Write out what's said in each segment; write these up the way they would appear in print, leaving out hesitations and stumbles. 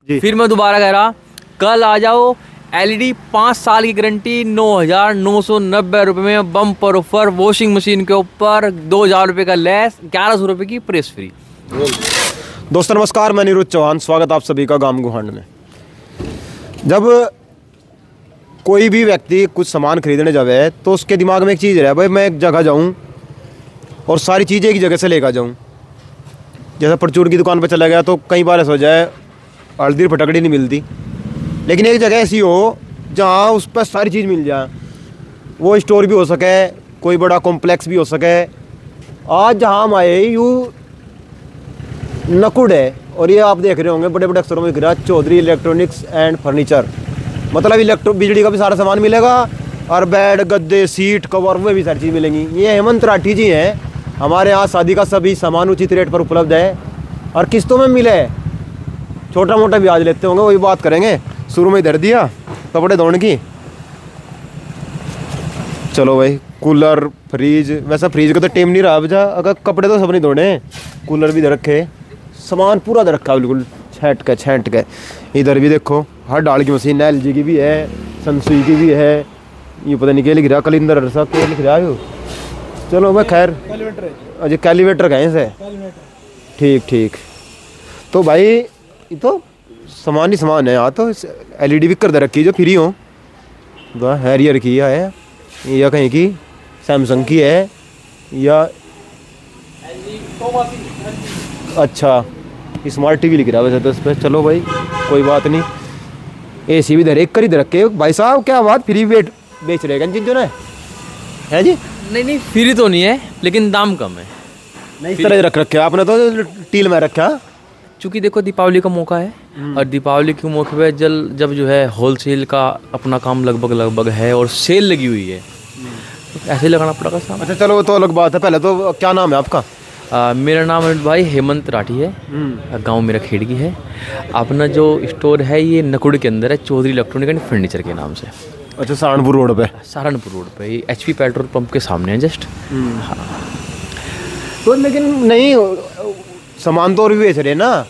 फिर मैं दोबारा कह रहा, कल आ जाओ, एलईडी 5 साल की गारंटी 9,990 रुपये में, बम्पर ऑफर, वॉशिंग मशीन के ऊपर 2,000 रुपये का लेस, 1100 रुपये की प्रेस फ्री। दोस्तों नमस्कार, मैं निरुद्ध चौहान, स्वागत आप सभी का गाम गुहांड में। जब कोई भी व्यक्ति कुछ सामान खरीदने जावे तो उसके दिमाग में एक चीज़ है, भाई मैं एक जगह जाऊं और सारी चीज़ें एक जगह से लेकर जाऊं। जैसे परचून की दुकान पर चला गया तो कई बार ऐसा हो जाए हल्दी फटकड़ी नहीं मिलती, लेकिन एक जगह ऐसी हो जहाँ उस पर सारी चीज़ मिल जाए। वो स्टोर भी हो सके, कोई बड़ा कॉम्प्लेक्स भी हो सके। आज जहाँ हम आए यूँ नकुड़ है, और ये आप देख रहे होंगे बड़े बड़े अक्षरों में लिख रहा है चौधरी इलेक्ट्रॉनिक्स एंड फर्नीचर। मतलब बिजली का भी सारा सामान मिलेगा, और बेड, गद्दे, सीट, कवर, वो भी सारी चीज़ मिलेंगी। ये हेमंत राठी जी हैं, हमारे यहाँ शादी का सभी सामान उचित रेट पर उपलब्ध है और किस्तों में मिले। छोटा मोटा ब्याज लेते होंगे, वही बात करेंगे। शुरू में इधर दिया कपड़े धोने की। चलो भाई, कूलर, फ्रीज, वैसा फ्रीज का तो टेम नहीं रहा अब जा, अगर कपड़े तो सब नहीं धोने। कूलर भी इधर रखे, सामान पूरा इधर रखा बिल्कुल छेंट के। इधर भी देखो हर डाल की मशीन है, LG की भी है, सनसुई की भी है। ये पता नहीं क्या लिख रहा, कलिंदर सा क्या लिख रहा है। चलो मैं खैर, अच्छा कैलिवेटर कहें से, ठीक। तो भाई ये तो सामान ही सामान है। यहाँ तो LED भी कर दे रखी जो फ्री हो, हैरियर की है या कहीं की सैमसंग की है या अच्छा स्मार्ट TV लिख रहा है वैसे तो इस पर। चलो भाई कोई बात नहीं। AC भी एक कर ही रखे भाई साहब, क्या बात, फ्री वेट बेच रहे हैं जो ना है जी। नहीं फ्री तो नहीं है, लेकिन दाम कम है। नहीं इस तरह रख रखे आपने तो टील में रखा। चूँकि देखो दीपावली का मौका है, और दीपावली के मौके पे जब जो है होलसेल का अपना काम लगभग है और सेल लगी हुई है, तो ऐसे लगाना पड़ेगा सामान। अच्छा चलो वो तो अलग बात है। पहले तो क्या नाम है आपका? मेरा नाम भाई हेमंत राठी है, गांव मेरा खेड़गी है। अपना जो स्टोर है ये नकुड़ के अंदर है, चौधरी इलेक्ट्रॉनिक एंड फर्नीचर के नाम से। अच्छा सहारनपुर रोड पे ये HP पेट्रोल पंप के सामने है जस्ट। हाँ। तो लेकिन नहीं, सामान तो और भी बेच रहे ना।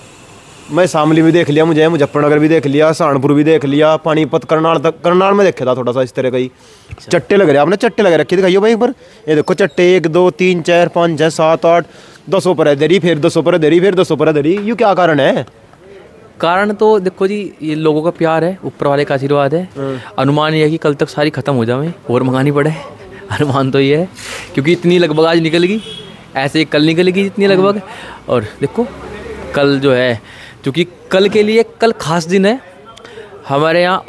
मैं शामली भी देख लिया, मुझे मुजफ्फरनगर भी देख लिया, सहारनपुर भी देख लिया, पानीपत, करनाल में देखा था थोड़ा सा इस तरह का ही। चट्टे लग रहे आपने, चट्टे लगे रखे दिखाइए भाई एक बार। ये देखो चट्टे 1 2 3 4 5 6 7 8 10 ऊपर है दरी, फिर 10 ऊपर है दरी, फिर 10 ऊपर है दरी। ये क्या कारण है? कारण तो देखो जी, ये लोगों का प्यार है, ऊपर वाले का आशीर्वाद है। अनुमान ये है कि कल तक सारी खत्म हो जाए और मंगानी पड़े। अनुमान तो ये है, क्योंकि इतनी लगभग आज निकल गई, ऐसे कल निकलेगी इतनी लगभग। और देखो कल जो है, क्योंकि कल के लिए कल खास दिन है हमारे यहाँ।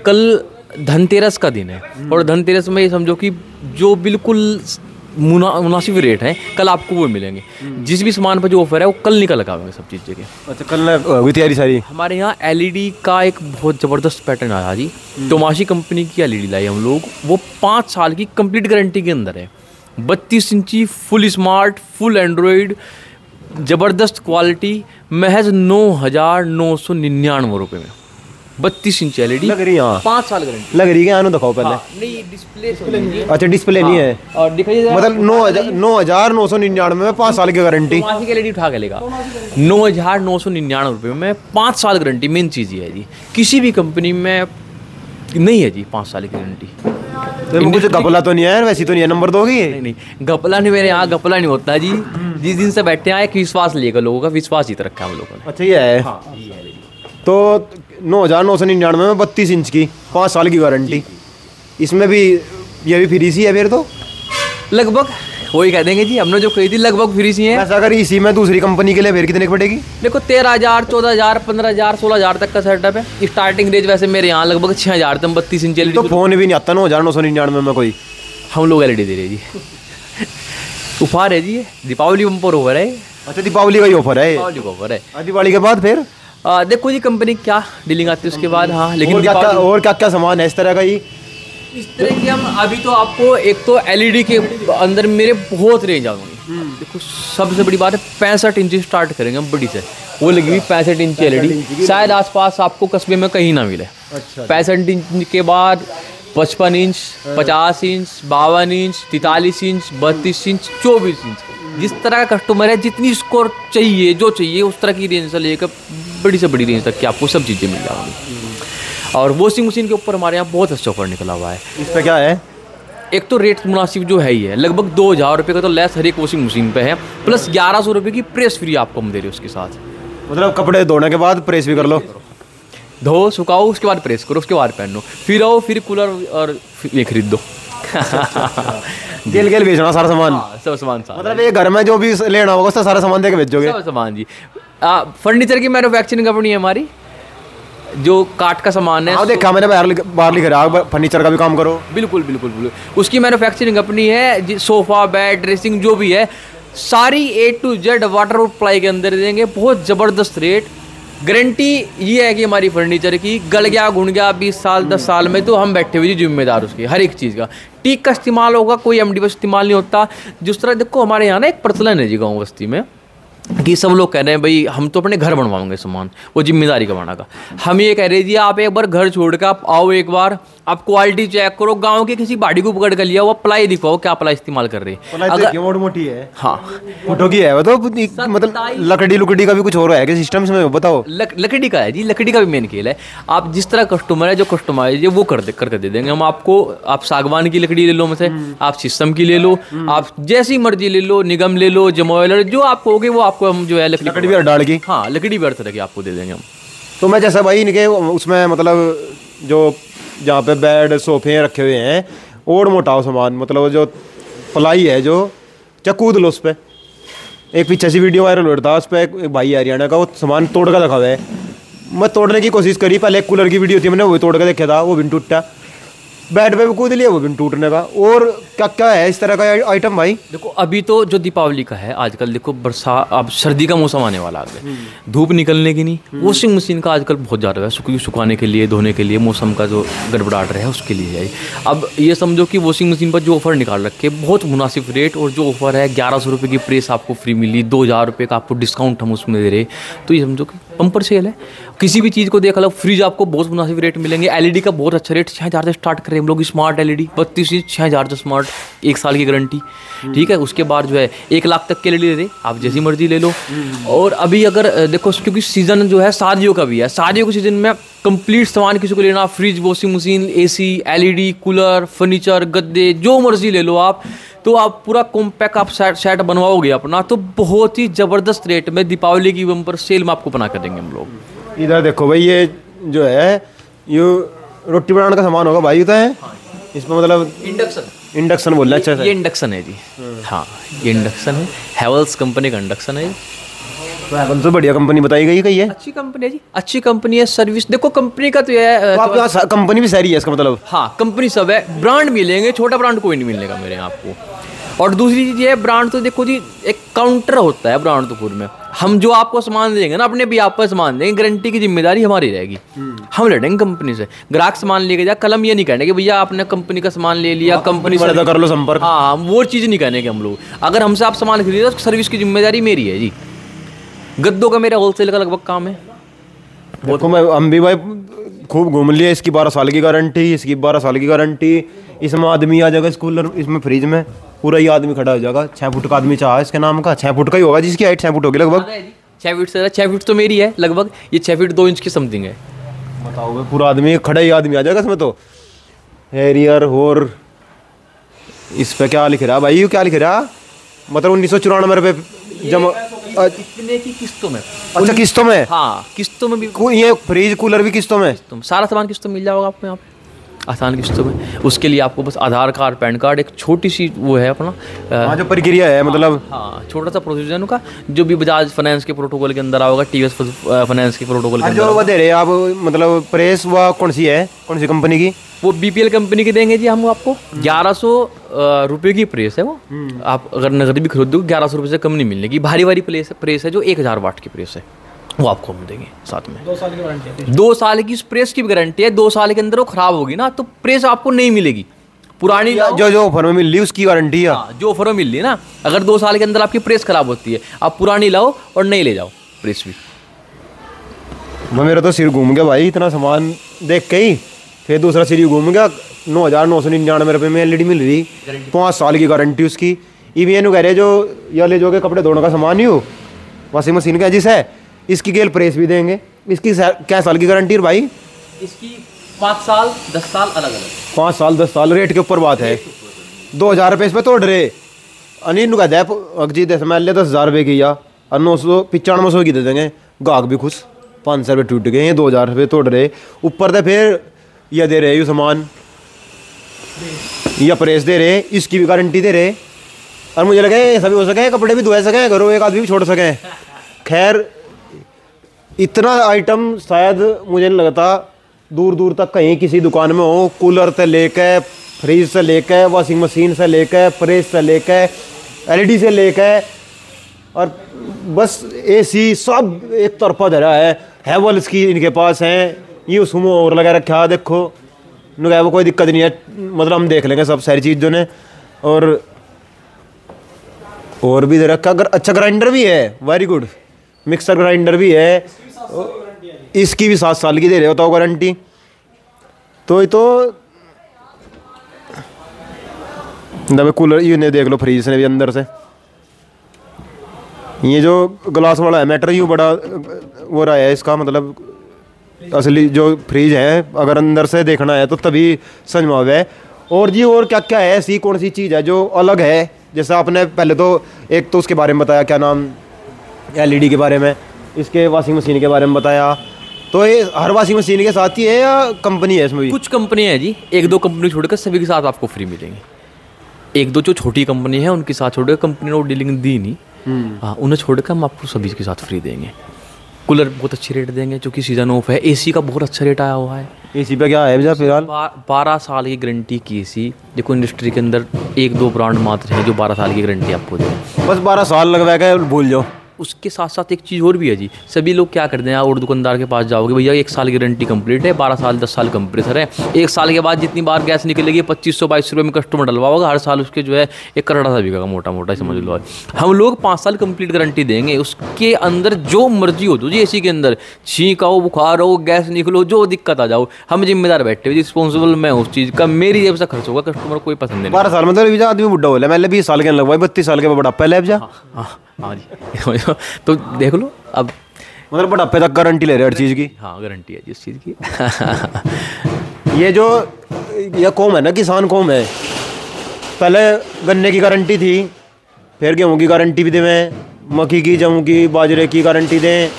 कल धनतेरस का दिन है, और धनतेरस में ये समझो कि जो बिल्कुल मुनासिब रेट है कल आपको वो मिलेंगे। जिस भी सामान पर जो ऑफर है वो कल निकल लगाएंगे सब चीज़ जगह। अच्छा कल हुई तैयारी सारी। हमारे यहाँ LED का एक बहुत ज़बरदस्त पैटर्न आया जी। तोमाशी कंपनी की LED लाई हम लोग, वो 5 साल की कंप्लीट गारंटी के अंदर है। 32 इंची फुल स्मार्ट, फुल एंड्रॉयड, ज़बरदस्त क्वालिटी, महज 9,999 रुपये में 32 इंच LED लग रही है। 5 साल गारंटी लग रही है। आनो दिखाओ पहले। नहीं डिस्प्ले। अच्छा डिस्प्ले नहीं है, और दिखाइए मतलब 9,999 में 5 साल की गारंटी। तोमाशी की LED उठा के लेगा 9,999 रुपये में 5 साल गारंटी। मेन चीज़ ये है जी, किसी भी कंपनी में नहीं है जी 5 साल की गारंटी। तो कुछ घपला तो नहीं है, वैसी तो नहीं है, नंबर दोगी? नहीं घपला नहीं, मेरे यहाँ घपला नहीं होता जी। जिस दिन से बैठे हैं एक विश्वास लेगा, लोगों का विश्वास जीत रखा है हम लोगों ने। अच्छा ये है। हाँ, तो 9,999 में 32 इंच की 5 साल की गारंटी। इसमें भी ये भी फ्री सी है फिर तो लगभग वही कह देंगे जी, हमने जो खरीदी लगभग फ्री सी है। ऐसा अगर इसी में दूसरी कंपनी के लिए फिर कितने की पड़ेगी? देखो 13,000 14,000 15,000 16,000 तक का सेटअप है। स्टार्टिंग रेंज वैसे मेरे यहाँ लगभग 6,000 तक 32 इंच LED। तो फोन भी नहीं आता 9,999 में कोई। हम लोग LED दे रहे जी। उपहार है जी, दीपावली बम्पर ऑफर है। अच्छा दीपावली का ही ऑफर है? दीपावली का ऑफर है। दिवाली के बाद फिर देखो जी कंपनी क्या डीलिंग आती है उसके बाद। हाँ लेकिन और क्या सामान है इस तरह का ही? इस तरह की हम अभी तो आपको एक तो LED के अंदर मेरे बहुत रेंज आ गई। देखो सबसे बड़ी बात है 65 इंच स्टार्ट करेंगे हम बड़ी से, वो लगी हुई 65 इंच LED। शायद आसपास आपको कस्बे में कहीं ना मिले। 65 इंच के बाद 55 inch, 50 inch, 52 inch, 43 inch, 32 inch, 24 inch. जिस तरह का कस्टमर है, जितनी स्कोर चाहिए जो चाहिए उस तरह की रेंज से लेकर बड़ी से बड़ी रेंज तक की आपको सब चीज़ें मिल जाएंगी। और वॉशिंग मशीन के ऊपर हमारे यहाँ बहुत अच्छा ऑफर निकला हुआ है। इस पर क्या है? एक तो रेट मुनासिब जो है ही है, लगभग 2000 रुपये का तो लेस हर एक वॉशिंग मशीन पे है, प्लस 1100 रुपये की प्रेस फ्री आपको हम दे रहे हैं उसके साथ। मतलब कपड़े धोने के बाद प्रेस भी कर लो, धो सुखाओ, उसके बाद प्रेस करो, उसके बाद पहनो, फिर आओ फिर कूलर और ये खरीद दो। गेल गेल बेचना सारा सामान। हाँ, सब सामान सारा। मतलब ये घर में जो भी लेना होगा उसका सारा सामान दे के बेचोगे? सब सामान जी। फर्नीचर की मैन्युफैक्चरिंग कंपनी है हमारी, जो काठ का सामान है। हाँ देखा मैंने, बाहर लिख रहा है फर्नीचर का भी काम करो। बिल्कुल बिल्कुल बिल्कुल, उसकी मैन्युफैक्चरिंग कंपनी है। सोफा बेड ड्रेसिंग जो भी है सारी A to Z waterproof ply के अंदर देंगे, बहुत ज़बरदस्त रेट। गारंटी ये है कि हमारी फर्नीचर की गल गया घुन गया 20 साल 10 साल में तो हम बैठे हुए जी जिम्मेदार उसकी हर एक चीज़ का। टीक का इस्तेमाल होगा, कोई MD का इस्तेमाल नहीं होता। जिस तरह देखो हमारे यहाँ ना एक प्रचलन है जी गाँव बस्ती में कि सब लोग कह रहे हैं भाई हम तो अपने घर बनवाएंगे सामान, वो जिम्मेदारी का बनागा। हम ये कह रहे हैं जी आप एक बार घर छोड़ कर आप आओ, एक बार आप क्वालिटी चेक करो, गांव के किसी बाड़ी को पकड़ कर लिया, वो प्लाई दिखाओ क्या प्लाई इस्तेमाल कर रहे हैं। अगर मोटी मोटी है, हाँ फुटो की है वो तो, मतलब लकड़ी का भी कुछ और है कि सिस्टम में बताओ? लकड़ी का है जी, लकड़ी का भी मेन खेल है। आप जिस तरह कस्टमर है जो कस्टमाइज है वो करके दे देंगे हम आपको। आप सागवान की लकड़ी ले लो मुझसे, आप शीशम की ले लो, आप जैसी मर्जी ले लो, निगम ले लो, जमोइलर जो आपको होगी वो आपको हम जो है लकड़ी भी डाल की, हाँ लकड़ी भी हर तरह की आपको दे देंगे हम। तो मैं जैसा भाई इनके उसमें मतलब जो जहाँ पे बेड सोफे रखे हुए हैं और मोटा सामान, मतलब जो प्लाई है जो कूद लो उस पर। एक पीछे से वीडियो वायरल हो रहा था, उस पर एक भाई हरियाणा का वो सामान तोड़ कर रखा हुआ है। मैं तोड़ने की कोशिश करी, पहले एक कूलर की वीडियो थी, मैंने वो तोड़ कर देखा था, वो भी टूटा। बेड पे भी कूद लिया, वो भी टूटने का। और क्या क्या है इस तरह का आइटम भाई? देखो अभी तो जो दीपावली का है आजकल, देखो बरसात अब सर्दी का मौसम आने वाला है, धूप निकलने की नहीं, वॉशिंग मशीन का आजकल बहुत ज़्यादा है, सुखाने के लिए, धोने के लिए, मौसम का जो गड़बड़ाहट रहा है उसके लिए है। अब ये समझो कि वॉशिंग मशीन पर जो ऑफर निकाल रखे बहुत मुनासिब रेट, और जो ऑफर है 1100 रुपये की प्रेस आपको फ्री मिली, 2000 रुपये का आपको डिस्काउंट हम उसमें दे रहे, तो ये समझो कि पंपर सेल है। किसी भी चीज़ को देख लो, फ्रिज आपको बहुत मुनासिब रेट मिलेंगे। LED का बहुत अच्छा रेट 6000 से स्टार्ट करें हम लोग, स्मार्ट LED 32 इंच 6000 से स्मार्ट, 1 साल की गारंटी, ठीक है। उसके बाद जो है 1 लाख तक के LED दे दे, आप जैसी मर्जी ले लो। और अभी अगर देखो क्योंकि सीज़न जो है शादियों का भी है, शादियों के सीज़न में कंप्लीट सामान किसी को लेना, fridge, washing machine, AC, LED, cooler, furniture, गद्दे, जो मर्जी ले लो आप, तो आप पूरा कॉम्पैक्ट आप सेट बनवाओगे अपना, तो बहुत ही ज़बरदस्त रेट में दीपावली की बम्पर सेल में आपको बना कर देंगे हम लोग। इधर देखो भाई, ये जो है ये रोटी बनाने का सामान होगा भाई, होता है इसमें, मतलब इंडक्शन बोल रहे हैं। अच्छा ये इंडक्शन है जी, हाँ ये इंडक्शन है, हैवेल्स कंपनी का इंडक्शन है। तो हैवेल्स तो बढ़िया कंपनी बताई गई कही है, अच्छी कंपनी है जी, अच्छी कंपनी है। सर्विस देखो कंपनी का तो ये है, तो आपके यहाँ कंपनी भी सारी है इसका मतलब? हाँ कंपनी सब है, ब्रांड मिलेंगे, छोटा ब्रांड कोई नहीं मिलेगा मेरे यहाँ आपको। और दूसरी चीज़ ये है, ब्रांड तो देखो जी एक काउंटर होता है ब्रांड तो पूरे में, हम जो आपको सामान देंगे ना अपने भी आपको सामान देंगे, गारंटी की जिम्मेदारी हमारी रहेगी। हम लड़ेंगे कंपनी से, ग्राहक सामान लेके जा, कलम ये नहीं कहने कि भैया आपने कंपनी का सामान ले लिया, कंपनी से कर लो संपर्क, हाँ वो चीज़ नहीं कहने के हम लोग। अगर हमसे आप सामान खरीदे तो सर्विस की जिम्मेदारी मेरी है जी। गद्दों का मेरा होलसेल का लगभग काम है। देखो मैं हम भी भाई खूब घूम लिया, इसकी 12 साल की गारंटी, इसकी 12 साल की गारंटी। इसमें आदमी आ जाएगा, इस कूलर इसमें फ्रिज में पूरा ही आदमी खड़ा हो जाएगा। 6 फुट का आदमी चाह इसके नाम का, 6 फुट का ही होगा, जिसकी हाइट 6 फुट होगी लगभग। 6 फीट तो मेरी है लगभग, ये 6 फीट 2 इंच की समथिंग है। बताओ भाई, पूरा आदमी खड़ा ही आदमी आ जाएगा इसमें तो। हैरियर, और इस पे क्या लिख रहा भाई, क्या लिख रहा, मतलब 1994 रुपये जमा कितने की किस्तों में? अच्छा किस्तों में? हाँ किस्तों में भी, ये फ्रिज कूलर भी किस्तों में? सारा सामान किस्तों मिल जाएगा आपको यहाँ पे आसान किस्तों में। उसके लिए आपको बस आधार कार्ड, पैन कार्ड, एक छोटी सी वो है अपना हाँ जो प्रक्रिया है, मतलब हाँ छोटा सा प्रोसीजर उनका, जो भी बजाज फाइनेंस के प्रोटोकॉल के अंदर आओगा, TVS फाइनेंस के प्रोटोकॉल के अंदर जो वो दे रहे हैं आप, मतलब प्रेस वो कौन सी है, कौन सी कंपनी की? वो BPL कंपनी के देंगे जी हम आपको। 1100 रुपये की प्रेस है वो, आप अगर नगद भी खरीदोगे 1100 रुपये से कम नहीं मिलने की। भारी प्रेस है जो 1000 वाट की प्रेस है, वो आपको हम देंगे साथ में। 2 साल की वारंटी है, 2 साल की इस प्रेस की भी गारंटी है। 2 साल के अंदर वो खराब होगी ना तो प्रेस आपको नहीं मिलेगी। पुरानी जो ऑफर में मिल रही उसकी वारंटी है, जो ऑफर में मिल रही है ना, अगर 2 साल के अंदर आपकी प्रेस खराब होती है, आप पुरानी लाओ और नई ले जाओ प्रेस भी। मेरा तो सिर घूम गया भाई, इतना सामान देख के ही फिर दूसरा सिर घूम गया। 9,999 रुपये में LED मिल रही, 5 साल की गारंटी उसकी। EVN कह रहे जो या ले जाओगे कपड़े धोने का सामान ही हो, वॉशिंग मशीन का जिस है, इसकी गेल प्रेस भी देंगे, इसकी क्या साल की गारंटी है भाई? इसकी 5 साल 10 साल अलग अलग। 5 साल 10 साल रेट के ऊपर बात है। 2000 रुपये इस पर तोड़ रहे अनिल का दैप अगजी 10,000 रुपये की या और 995 की दे देंगे। गाहक भी खुश, 500 रुपये टूट गए, 2000 रुपये तोड़ रहे ऊपर से फिर यह दे रहे यू सामान, या प्रेस दे रहे, इसकी भी गारंटी दे रहे। और मुझे लगे सभी हो सके, कपड़े भी धोए सकें, घरों एक आदमी भी छोड़ सकें। खैर इतना आइटम शायद मुझे नहीं लगता दूर दूर तक कहीं किसी दुकान में हो। कूलर से लेकर, फ्रिज से लेकर, वॉशिंग मशीन से लेकर, प्रेस से लेकर, एलईडी से लेकर और बस एसी सब एक तरफा धरा है। हैवल्स की इनके पास हैं, ये सुमो और लगा रखा है, देखो उन्होंने वो कोई दिक्कत नहीं है, मतलब हम देख लेंगे सब सारी चीज़ों ने। और भी दे रखा, अगर अच्छा ग्राइंडर भी है, वेरी गुड, मिक्सर ग्राइंडर भी है, इसकी भी 7 साल की दे रहे होता हो गारंटी। तो ये तो कूलर ये नहीं देख लो, फ्रीज ने भी अंदर से ये जो ग्लास वाला है मैटर यू बड़ा वो रहा है, इसका मतलब असली जो फ्रीज है अगर अंदर से देखना है तो तभी समझ में आवे। और जी और क्या क्या है, ऐसी कौन सी चीज़ है जो अलग है? जैसे आपने पहले तो एक तो उसके बारे में बताया, क्या नाम, एलईडी के बारे में, इसके वॉशिंग मशीन के बारे में बताया। तो ये हर वॉशिंग मशीन के साथ ही है या कंपनी है इसमें भी? कुछ कंपनी है जी, 1-2 कंपनी छोड़कर सभी के साथ आपको फ्री मिलेंगे। 1-2 जो छोटी कंपनी है उनके साथ छोड़कर, कंपनी ने वो डीलिंग दी नहीं, हाँ उन्हें छोड़कर हम आपको सभी के साथ फ्री देंगे। कूलर बहुत अच्छी रेट देंगे क्योंकि सीज़न ऑफ है। एसी का बहुत अच्छा रेट आया हुआ है। एसी पे क्या है भैया फिलहाल? 12 साल की गारंटी की एसी। देखो इंडस्ट्री के अंदर 1-2 ब्रांड मात्र हैं जो 12 साल की गारंटी आपको दें। बस 12 साल लगवा के भूल जाओ। उसके साथ साथ एक चीज़ और भी है जी, सभी लोग क्या करते हैं, और दुकानदार के पास जाओगे, भैया 1 साल की गारंटी कंप्लीट है, 12 साल 10 साल कंप्रेसर है, 1 साल के बाद जितनी बार गैस निकलेगी 2500-2200 रुपये में कस्टमर डलवाओगे, हर साल उसके जो है 1 करोड़ सा बिकेगा, मोटा मोटा समझ लो। हम लोग 5 साल कंप्लीट गारंटी देंगे, उसके अंदर जो मर्जी हो, तो जी एसी के अंदर छींक आओ, बुखार हो, गैस निकलो, जो दिक्कत आ जाओ, हम जिम्मेदार बैठे हुए, रिस्पॉन्सिबल मैं उस चीज़ का, मेरी जेब से खर्च होगा, कस्टमर कोई पसंद नहीं। 12 साल मतलब आदमी बुढ़ा हो, मैं 20 साल के लगवाई, 32 साल के बड़ा पहले जा। हाँ जी तो देख लो अब, मतलब बुढ़ापे तक गारंटी ले रहे हर चीज़ की। हाँ गारंटी है जिस चीज़ की। ये जो यह कौम है ना, किसान कौम है, पहले गन्ने की गारंटी थी, फिर गेहूँ की गारंटी भी दें, मक्की की, जौ की, बाजरे की गारंटी दें,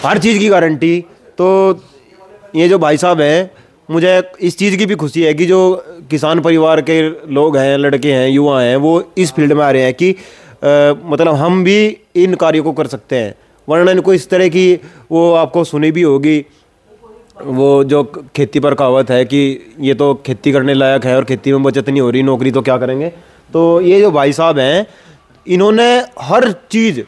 हर चीज़ की गारंटी। तो ये जो भाई साहब हैं, मुझे इस चीज़ की भी खुशी है कि जो किसान परिवार के लोग हैं, लड़के हैं, युवा हैं, वो इस फील्ड में आ रहे हैं कि मतलब हम भी इन कार्यों को कर सकते हैं। वरना इनको इस तरह की, वो आपको सुनी भी होगी, वो जो खेती पर कहावत है कि ये तो खेती करने लायक है और खेती में बचत नहीं हो रही, नौकरी तो क्या करेंगे। तो ये जो भाई साहब हैं, इन्होंने हर चीज़,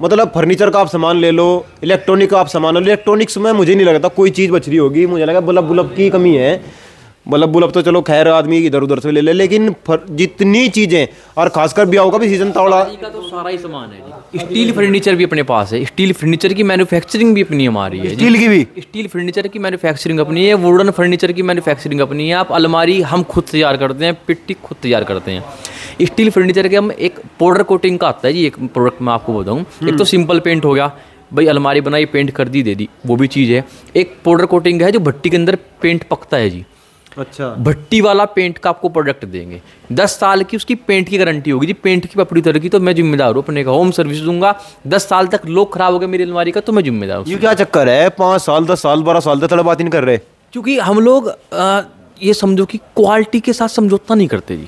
मतलब फर्नीचर का आप सामान ले लो, इलेक्ट्रॉनिक का आप सामान ले लो। इलेक्ट्रॉनिक्स में मुझे नहीं लगता कोई चीज़ बच रही होगी, मुझे लगा बल्ब की कमी है। बल्ब तो चलो खैर आदमी इधर उधर से ले, लेकिन जितनी चीज़ें, और खासकर ब्याह का भी सीजन तौड़ा का तो सारा ही सामान है जी। स्टील फर्नीचर भी अपने पास है, स्टील फर्नीचर की मैन्युफैक्चरिंग भी अपनी हमारी है। स्टील की भी, स्टील फर्नीचर की मैन्युफैक्चरिंग अपनी है, वुडन फर्नीचर की मैन्युफैक्चरिंग अपनी है। आप अलमारी हम खुद तैयार करते हैं, पिट्टी खुद तैयार करते हैं। स्टील फर्नीचर के हम एक पाउडर कोटिंग का आता है जी, एक प्रोडक्ट मैं आपको बताऊँ। एक तो सिंपल पेंट हो गया, भाई अलमारी बनाई, पेंट कर दी, दे दी, वो भी चीज़ है। एक पाउडर कोटिंग है जो भट्टी के अंदर पेंट पकता है जी। अच्छा, भट्टी वाला पेंट का आपको प्रोडक्ट देंगे, 10 साल की उसकी पेंट की गारंटी होगी जी। पेंट की पपड़ी तरह की तो मैं जिम्मेदार हूँ, अपने का होम सर्विस दूंगा। 10 साल तक लोग खराब हो गए मेरी अलमारी का तो मैं जिम्मेदार हूँ। ये क्या चक्कर है, 5 साल 10 साल 12 साल तक थोड़ा बात ही नहीं कर रहे? क्योंकि हम लोग ये समझो कि क्वालिटी के साथ समझौता नहीं करते जी।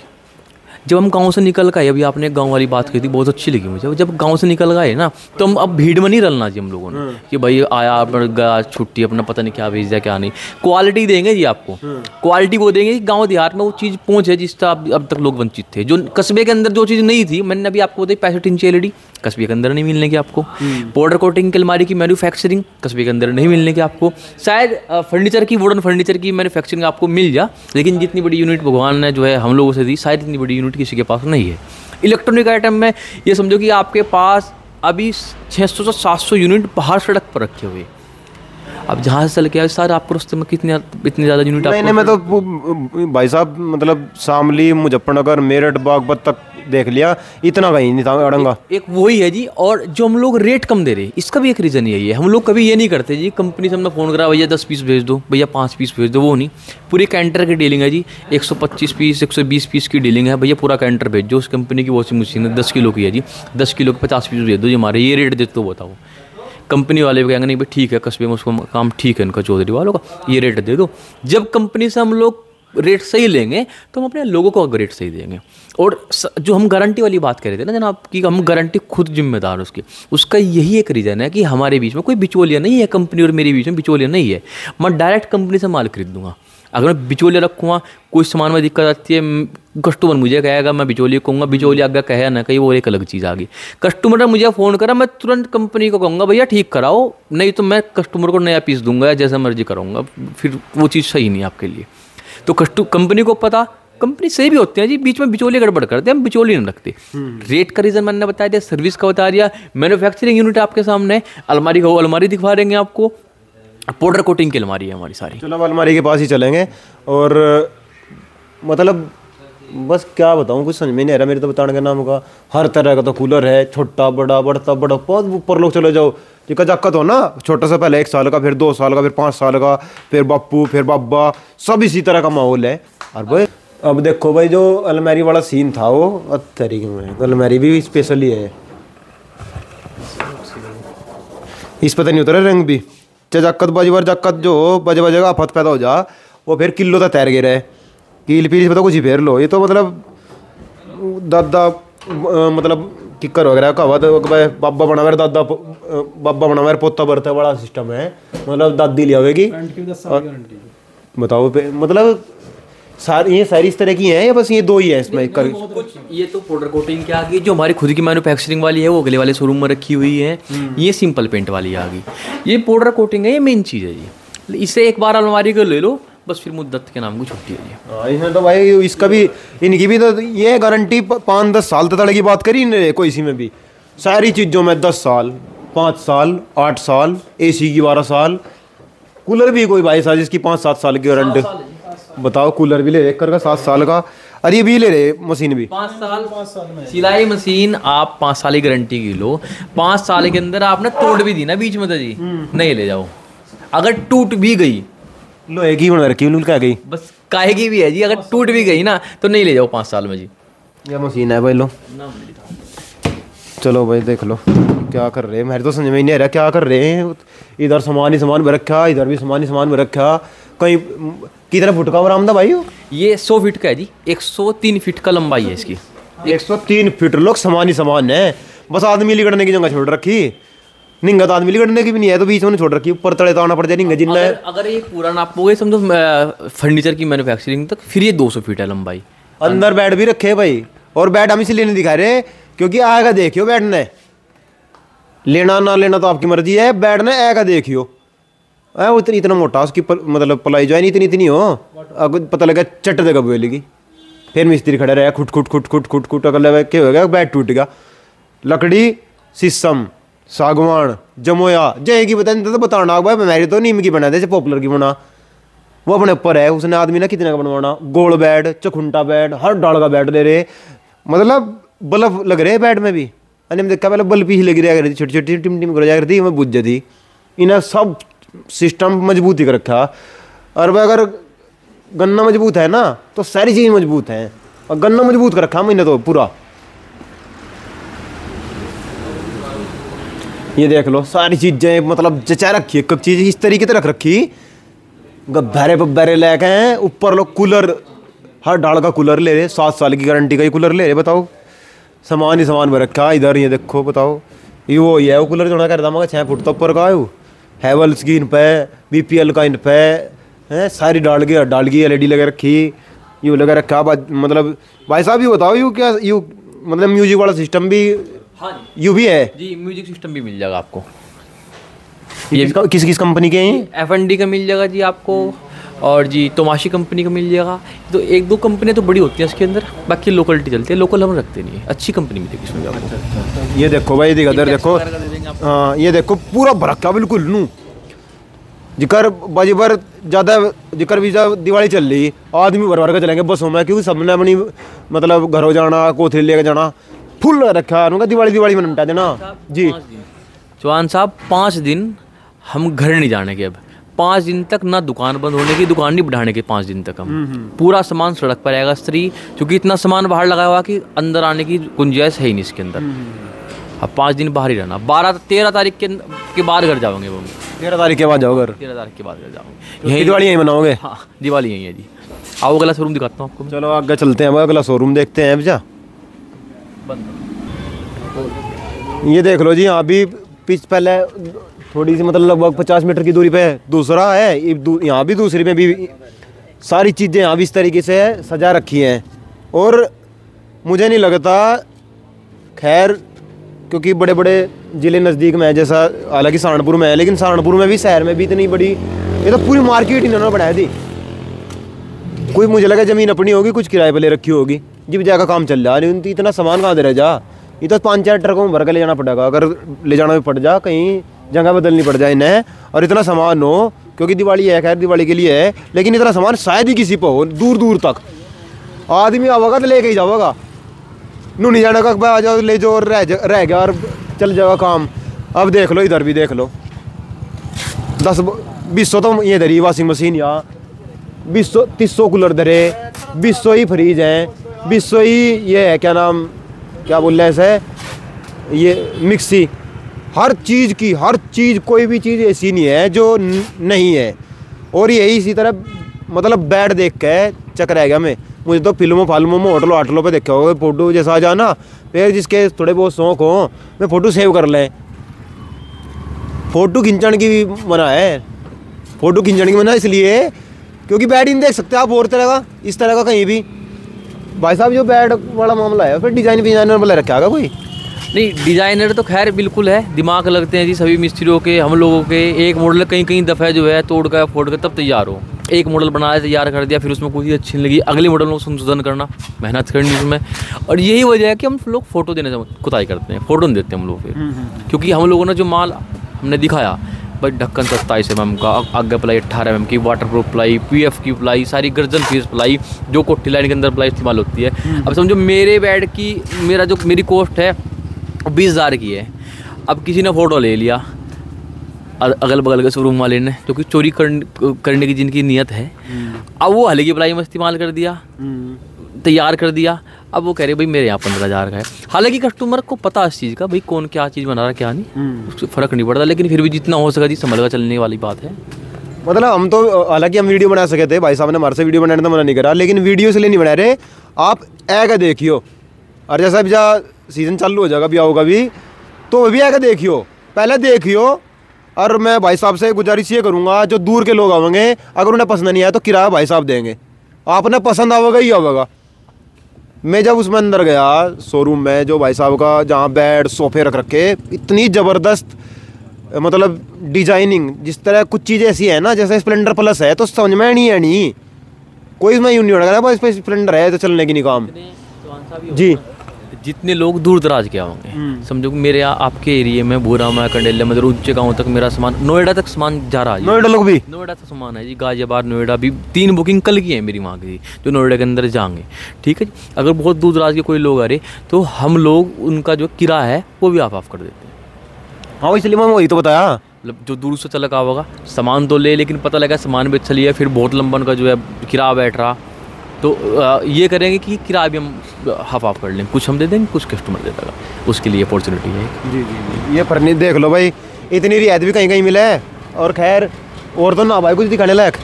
जब हम गांव से निकल गए, अभी आपने गांव वाली बात की थी, बहुत अच्छी लगी मुझे। जब गांव से निकल गए ना, तो हम अब भीड़ में नहीं रलना जी हम लोगों ने कि भाई आया गया छुट्टी अपना पता नहीं क्या भेज दिया क्या नहीं। क्वालिटी देंगे जी आपको, क्वालिटी वो देंगे कि गांव देहात में वो चीज़ पहुंचे जिसका अब तक लोग वंचित थे। जो कस्बे के अंदर जो चीज़ नहीं थी, मैंने अभी आपको बताई 65 इंच एलईडी कस्बे के अंदर नहीं मिलने की आपको। पाउडर कोटिंग की अलमारी की मैन्युफैक्चरिंग कस्बे के अंदर नहीं मिलने की आपको। शायद फर्नीचर की, वुडन फर्नीचर की मैन्युफैक्चरिंग आपको मिल जा, लेकिन जितनी बड़ी यूनिट भगवान ने जो है हम लोगों से दी, शायद इतनी बड़ी यूनिट किसी के पास नहीं है। इलेक्ट्रॉनिक आइटम में ये समझो कि आपके पास अभी 600 से 700 यूनिट बाहर सड़क पर रखे हुए। अब जहाँ से चल के आए सर, आपको रास्ते में कितने इतने ज़्यादा यूनिट मैंने मैं तो भाई साहब मतलब शामली, मुजफ्फरनगर, मेरठ, बागपत तक देख लिया, इतना कहीं नहीं था अड़ंगा। एक वही है जी, और जो हम लोग रेट कम दे रहे हैं इसका भी एक रीज़न यही है। हम लोग कभी ये नहीं करते जी, कंपनी से हमने फ़ोन करा भैया 10 पीस भेज दो, भैया 5 पीस भेज दो, वो नहीं। पूरी कैंटर की डीलिंग है जी, 125 पीस 120 पीस की डीलिंग है, भैया पूरा कैंटर भेज दो। उस कंपनी की वॉशिंग मशीन है 10 किलो की है जी, 10 किलो के 50 पीस भेज दो जी हमारे, ये रेट देते तो बताओ। कंपनी वाले भी कहेंगे नहीं भाई ठीक है, कस्बे में उसको काम ठीक है इनका चौधरी वालों का, ये रेट दे दो। जब कंपनी से हम लोग रेट सही लेंगे तो हम अपने लोगों को रेट सही देंगे। और जो हम गारंटी वाली बात कर रहे थे ना जनाब कि हम गारंटी खुद जिम्मेदार उसकी, उसका यही एक रीज़न है कि हमारे बीच में कोई बिचौलिया नहीं है, कंपनी और मेरे बीच में बिचौलिया नहीं है। मैं डायरेक्ट कंपनी से माल खरीद दूंगा। अगर मैं बिचौलिया रखूँगा, कोई सामान में दिक्कत आती है, कस्टमर मुझे कहेगा, मैं बिचौलिया कहूँगा, बिचौलिया आगे कहे ना कहीं, वो एक अलग चीज़ आ गई। कस्टमर ने मुझे फ़ोन करा, मैं तुरंत कंपनी को कहूँगा भैया ठीक कराओ, नहीं तो मैं कस्टमर को नया पीस दूंगा या जैसा मर्जी कराऊंगा, फिर वो चीज़ सही नहीं आपके लिए। तो कंपनी को पता, कंपनी सही भी होते हैं जी, बीच में बिचौलिए गड़बड़ करते हैं, हम बिचौलिए नहीं रखते। रेट का रीज़न मैंने बता दिया, सर्विस का बता दिया, मैन्युफैक्चरिंग यूनिट आपके सामने, अलमारी का वो अलमारी दिखवा देंगे आपको, पाउडर कोटिंग की अलमारी है हमारी सारी। चलो अब अलमारी के पास ही चलेंगे। और मतलब बस क्या बताऊँ, कुछ समझ में नहीं आ रहा मेरे तो बताने का नाम का। हर तरह का तो कूलर है, छोटा बड़ा, बढ़ता बड़ा, बहुत ऊपर लोग चले जाओ, जिसका जाकत हो ना, छोटा सा पहले 1 साल का, फिर 2 साल का, फिर 5 साल का, फिर बापू, फिर बाबा, सब इसी तरह का माहौल है। और भाई अब देखो भाई, जो अलमारी वाला सीन था वो तरीके में, अलमारी भी स्पेशल ही है, इस पता नहीं उतरा रंग भी, चाहे जाकत बाजी बार जाकत जो बजे बजे का आफत पैदा हो जा, वो फिर किलो तक तैर गए रहे, कील पीली पता कुछ ही फेर लो। ये तो मतलब दादा मतलब किक्कर वगैरह कहा तो बाबा बना हुआ दादा, बाबा बना हुआ पोता बरता बड़ा सिस्टम है, मतलब दादी लिया होगी। बताओ मतलब ये सारी इस तरह की हैं या बस ये 2 ही है इसमें? ये तो पाउडर कोटिंग की आ गई, जो हमारी खुद की मैन्युफैक्चरिंग वाली है वो अगले वाले शोरूम में रखी हुई है। ये सिंपल पेंट वाली आ गई, ये पाउडर कोटिंग है, ये मेन चीज़ है जी। इसे एक बार अलमारी को ले लो बस, फिर मुद्दत के नाम को छुट्टी है जी। इसमें तो भाई इसका भी, इनकी भी तो ये गारंटी 5-10 साल तक की बात करी इन्होंने, कोई इसी में भी सारी चीज़ों में 10 साल, 5 साल, 8 साल, AC की 12 साल, कूलर भी कोई भाई साहब जिसकी 5-7 साल की गारंटी। बताओ, कूलर भी ले रहे कर का 7 साल का, अरे ये भी ले रहे मशीन भी 5 साल सिलाई मशीन, आप 5 साल की गारंटी की लो, 5 साल के अंदर आपने तोड़ भी दी ना बीच में तो जी नहीं ले जाओ। अगर टूट भी गई, लोहे की बना रखी बिल्कुल, क्या गई बस काहे की भी है जी, अगर टूट भी गई ना तो नहीं ले जाओ 5 साल में जी। यह मशीन है भाई, लो चलो भाई देख लो क्या कर रहे हैं, मेरे तो समझ में नहीं आ रहा क्या कर रहे हैं। इधर सामान ही सामान में रखा, इधर भी सामान ही सामान में रखा, कहीं कितना फुट का बरामदा भाई हो? ये 100 फीट का है जी, 103 फीट का लंबाई है इसकी। 103 फीट लोग सामान ही सामान है, बस आदमी लिगड़ने की जगह छोड़ रखी, निंगत आदमी लिगड़ने की भी नहीं है तो बीच में छोड़ रखी, ऊपर तले तो आना पड़ जाए निंगा जिन्ना है। अगर ये पूरा नापोगे समझो फर्नीचर की मैन्युफैक्चरिंग तक, फिर ये 200 फीट है लंबाई। अंदर बेड भी रखे भाई, और बेड हम इसलिए नहीं दिखा रहे क्योंकि आएगा देखियो बेड ने, लेना ना लेना तो आपकी मर्जी है, बेड ने आएगा देखियो उतनी इतना मोटा उसकी मतलब पलाई जो है नहीं इतनी हो, अगर पता लगा चट देगा बोले की, फिर मिस्त्री खड़ा रहा खुट खुट खुट खुट खुट खुट, अगर क्या हो गया बेड टूट गया। लकड़ी शीशम, सागवान, जमोया, जय की बता तो बताना भाई, मेरी तो नीम की बना दे, पॉपुलर की बना, वो अपने ऊपर है, उसने आदमी ना कितने का बनवाना। गोल बेड, चखुंटा बेड, हर डाल का बेड ले रहे, मतलब बल्ब लग रहे बेड में भी, अने देखा पहले बल्ब ही लग रहा, छोटी छोटी टिम टिम कर जाया करती, मैं बुझ जाती। इन्हें सब सिस्टम मजबूत ही कर रखा, और वह अगर गन्ना मजबूत है ना तो सारी चीज़ मजबूत है, और गन्ना मजबूत कर रखा मैंने तो पूरा। ये देख लो सारी चीज़ें मतलब जचा रखी है, कब चीज़ इस तरीके से रख रखी, गब्बारे बब्बारे लेके हैं ऊपर। लोग कूलर, हर डाल का कूलर ले रहे, 7 साल की गारंटी का ही कूलर ले रहे। बताओ सामान ही सामान में रखा, इधर ये देखो बताओ, ये वो है वो कूलर जो ना कर दामा 6 फुट तो ऊपर का है, हैवल्स की इन पे, BPL का इन पे है, सारी डाल की LED लगा रखी, यू लगा रखा। मतलब भाई साहब ये बताओ यू क्या, यू मतलब म्यूजिक वाला सिस्टम भी? हाँ यू भी है जी, म्यूजिक सिस्टम भी मिल जाएगा आपको। ये किस किस कंपनी के हैं? FND का मिल जाएगा जी आपको, और जी तोमाशी कंपनी का मिल जाएगा। तो 1-2 कंपनियाँ तो बड़ी होती हैं इसके अंदर, बाकी लोकलिटी चलती है, लोकल हम रखते नहीं है, अच्छी कंपनी मिलेगी इसमें आपको। ये देखो भाई, इधर देखो, हाँ ये देखो पूरा भरक्का बिल्कुल नू, जिकर बाजी पर ज़्यादा जिकर भी दिवाली चल रही आदमी भर भर के चलेंगे बसों में, क्योंकि सबने अपनी मतलब घरों जाना, कोथली लेकर जाना, फुल रखा है उनका। दिवाली दिवाली में निपटा देना जी। चौहान साहब 5 दिन हम घर नहीं जाने के, अब 5 दिन तक ना दुकान बंद होने की, दुकान नहीं बढ़ाने के 5 दिन तक हम पूरा सामान सड़क पर आएगा स्त्री, क्योंकि इतना सामान बाहर लगाया हुआ कि अंदर आने की गुंजाइश है ही नहीं इसके अंदर। अब 5 दिन बाहर ही रहना। 13 तारीख के बाद घर जाओगे वो। 13 तारीख के बाद जाओ घर? 13 तारीख के बाद घर जाओगे। यही दिवाली यहीं मनाओगे? हाँ दिवाली यहीं है जी। आओ अगला शोरूम दिखाता हूँ आपको। चलो आगे चलते हैं, अगला शोरूम देखते हैं। भैया ये देख लो जी, यहाँ भी पिच पहले थोड़ी सी मतलब लगभग 50 मीटर की दूरी पे दूसरा है, यहाँ भी दूसरी में भी सारी चीज़ें यहाँ भी इस तरीके से सजा रखी हैं। और मुझे नहीं लगता, खैर क्योंकि बड़े बड़े ज़िले नज़दीक में है, जैसा हालांकि सहारनपुर में है, लेकिन सहारनपुर में भी, शहर में भी इतनी बड़ी, ये तो पूरी मार्केट इन्होंने बनाई थी। कोई मुझे लगा ज़मीन अपनी होगी, कुछ किराए पर ले रखी होगी, जिप जगह काम चल रहा है। इतना सामान कहाँ दे रह जा, ये तो 5-4 ट्रकों में भर के ले जाना पड़ेगा, अगर ले जाना भी पड़ जा, कहीं जगह बदलनी पड़ जाए इन्हें। और इतना सामान हो, क्योंकि दिवाली है, खैर दिवाली के लिए है, लेकिन इतना सामान शायद ही किसी पर हो। दूर दूर तक आदमी आवेगा तो लेके ही जाओगा, नू नहीं जाने का आ जाओ ले जाओ, रह गया और चल जाएगा काम। अब देख लो इधर भी देख लो, 10-20 तो ये धरी वॉशिंग मशीन, यहाँ 20-30 कूलर धरे, 20 ही फ्रिज हैं, 20 ही ये है क्या नाम, क्या बोल रहे हैं इसे, ये मिक्सी। हर चीज़ कोई भी चीज़ ऐसी नहीं है जो नहीं है। और यही इसी तरह मतलब बेड देख के चक रह गया मैं। मुझे तो फिल्मों में होटलों पे देखा होगा, फ़ोटो जैसा आ जाना, फिर जिसके थोड़े बहुत शौक हो मैं फ़ोटो सेव कर लें। फ़ोटो खिंचण की भी मना है, फ़ोटो खिंचण की मना इसलिए क्योंकि बेड ही नहीं देख सकते आप और तरह का, इस तरह का कहीं भी। भाई साहब जो बेड वाला मामला है, फिर डिज़ाइनर वाला रखा होगा कोई? नहीं, डिज़ाइनर तो खैर बिल्कुल है, दिमाग लगते हैं जी सभी मिस्त्रियों के, हम लोगों के। एक मॉडल कहीं दफ़ा जो है तोड़ का फोड़ कर तब तैयार हो, एक मॉडल बनाया तैयार कर दिया, फिर उसमें कोई अच्छी नहीं लगी, अगले मॉडल में संशोधन करना, मेहनत करनी उसमें। और यही वजह है कि हम लोग फ़ोटो देने से कुताई करते हैं, फ़ोटो नहीं देते हम लोग फिर, क्योंकि हम लोगों ने जो माल हमने दिखाया भाई, ढक्कन 27 mm का, आगे प्लाई 18 mm की, वाटर प्रूफ प्लाई, PF की प्लाई, सारी गर्जन फीस प्लाई, जो कोठी लाइन के अंदर प्लाई इस्तेमाल होती है। अब समझो मेरे बेड की मेरी कॉस्ट है 20,000 की है। अब किसी ने फ़ोटो ले लिया अगल बगल के शोरूम वाले ने, क्योंकि चोरी करने की जिनकी नीयत है, अब वो हल्की प्लाई में इस्तेमाल कर दिया, तैयार कर दिया। अब वो कह रहे भाई मेरे यहाँ 15,000 का है। हालांकि कस्टमर को पता है इस चीज़ का, भाई कौन क्या चीज़ बना रहा है क्या नहीं, उससे फ़र्क नहीं पड़ता, लेकिन फिर भी जितना हो सका जी संभल कर चलने वाली बात है। मतलब हम तो हालांकि हम वीडियो बना सके थे, भाई साहब ने हमारे से वीडियो बनाने तो मना नहीं करा, लेकिन वीडियो इसलिए नहीं बना रहे, आप आगे देखियो। और जैसा भी सीज़न चालू हो जाएगा, भी आओगा भी, तो वो भी आगे देखियो, पहले देखियो। और मैं भाई साहब से गुजारिश ये करूँगा, जो दूर के लोग आवेंगे, अगर उन्हें पसंद नहीं आया तो किराया भाई साहब देंगे, आपने पसंद आवेगा ही आवेगा। मैं जब उसमें अंदर गया शोरूम में, जो भाई साहब का जहाँ बेड सोफे रख रखे, इतनी ज़बरदस्त मतलब डिजाइनिंग, जिस तरह कुछ चीज़ें ऐसी है ना, जैसे स्प्लेंडर प्लस है तो समझ में नहीं कोई मैं यूँ नहीं लगा बस स्प्लेंडर है तो चलने की नहीं काम जी। जितने लोग दूर दराज के आओगे, समझो कि मेरे आपके एरिया में भूरा में कंडेले में ऊंचे गाँव तक मेरा सामान, नोएडा तक सामान जा रहा है। नोएडा लोग भी, नोएडा तक सामान है जी, गाजियाबाद नोएडा भी 3 बुकिंग कल की है मेरी वहाँ की, जो नोएडा के अंदर जाएंगे। ठीक है जी, अगर बहुत दूर दराज के कोई लोग आ रहे तो हम लोग उनका जो किराया है वो भी ऑफ कर देते हैं। हाँ इसलिए मैं वही तो बताया, मतलब जो दूर से चला होगा सामान तो ले, लेकिन पता लगा सामान भी अच्छा लिया, फिर बहुत लंबन का जो है किराया बैठ रहा, तो ये करेंगे कि किराया भी हम हाफ ऑफ कर लें, कुछ हम दे देंगे, कुछ कस्टमर दे देगा, उसके लिए अपॉर्चुनिटी है। जी जी ये फर्नीचर देख लो भाई, इतनी रियायत भी कहीं कहीं मिले है। और खैर और तो ना भाई कुछ दिखाने लायक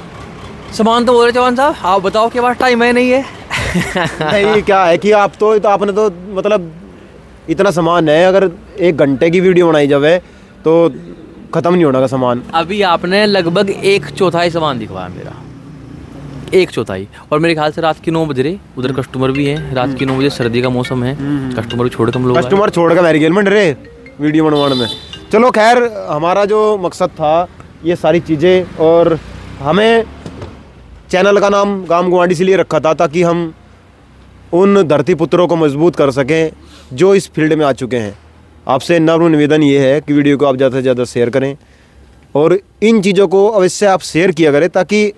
सामान तो बोल रहे चौहान साहब, आप बताओ के पास टाइम है नहीं है? नहीं क्या है कि आप तो आपने तो मतलब इतना सामान है, अगर 1 घंटे की वीडियो बनाई जाए तो ख़त्म नहीं होना का सामान। अभी आपने लगभग 1/4 सामान दिखवाया मेरा, 1/4, और मेरे ख्याल से रात के 9 बज रहे, उधर कस्टमर भी हैं, रात के 9 बजे, सर्दी का मौसम है, कस्टमर छोड़ के हम लोग कस्टमर छोड़ कर मेरी गेल में डरे वीडियो बनवाने में। चलो खैर हमारा जो मकसद था ये सारी चीज़ें, और हमें चैनल का नाम गाम गुवांडी इसलिए रखा था ताकि हम उन धरती पुत्रों को मजबूत कर सकें जो इस फील्ड में आ चुके हैं। आपसे नम्र निवेदन ये है कि वीडियो को आप ज़्यादा से ज़्यादा शेयर करें, और इन चीज़ों को अवश्य आप शेयर किया करें, ताकि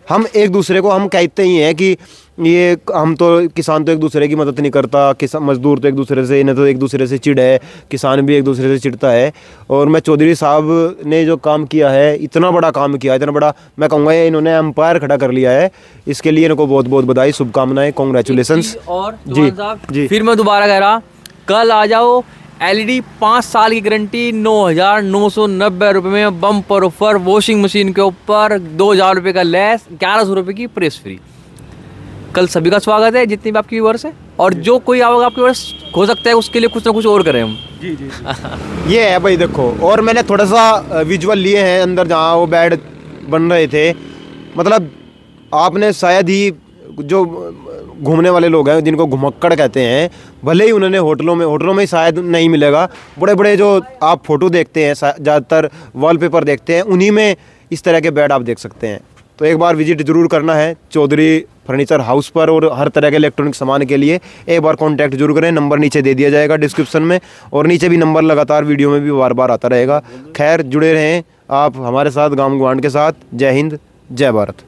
हम एक दूसरे को, हम कहते ही हैं कि ये हम तो किसान तो एक दूसरे की मदद नहीं करता, किसान मजदूर तो एक दूसरे से, इन्हें तो एक दूसरे से चिढ़ है, किसान भी एक दूसरे से चिढ़ता है। और मैं चौधरी साहब ने जो काम किया है, इतना बड़ा काम किया, इतना बड़ा, मैं कहूँगा ये इन्होंने एम्पायर खड़ा कर लिया है, इसके लिए इनको बहुत बहुत बधाई, शुभकामनाएं, कॉन्ग्रेचुलेसन्स। और जी जी, फिर मैं दोबारा कह रहा, कल आ जाओ, LED 5 साल की गारंटी 9,990 रुपये में, बम्पर ऑफर, वॉशिंग मशीन के ऊपर 2,000 रुपये का लेस, 1,100 रुपये की प्रेस फ्री। कल सभी का स्वागत है, जितनी भी आपकी व्यूअर्स है, और जो कोई आएगा आपके व्यूअर्स हो सकता है उसके लिए कुछ ना कुछ और करें हम। जी जी ये है भाई देखो, और मैंने थोड़ा सा विजुअल लिए हैं अंदर जहाँ वो बेड बन रहे थे। मतलब आपने शायद ही, जो घूमने वाले लोग हैं जिनको घुमक्कड़ कहते हैं, भले ही उन्होंने होटलों में शायद नहीं मिलेगा, बड़े बड़े जो आप फोटो देखते हैं, ज़्यादातर वॉलपेपर देखते हैं, उन्हीं में इस तरह के बेड आप देख सकते हैं। तो एक बार विजिट जरूर करना है चौधरी फर्नीचर हाउस पर, और हर तरह के इलेक्ट्रॉनिक सामान के लिए एक बार कांटेक्ट जरूर करें। नंबर नीचे दे दिया जाएगा डिस्क्रिप्शन में, और नीचे भी नंबर लगातार वीडियो में भी बार बार आता रहेगा। खैर, जुड़े रहें आप हमारे साथ, गांव गवांड के साथ। जय हिंद, जय भारत।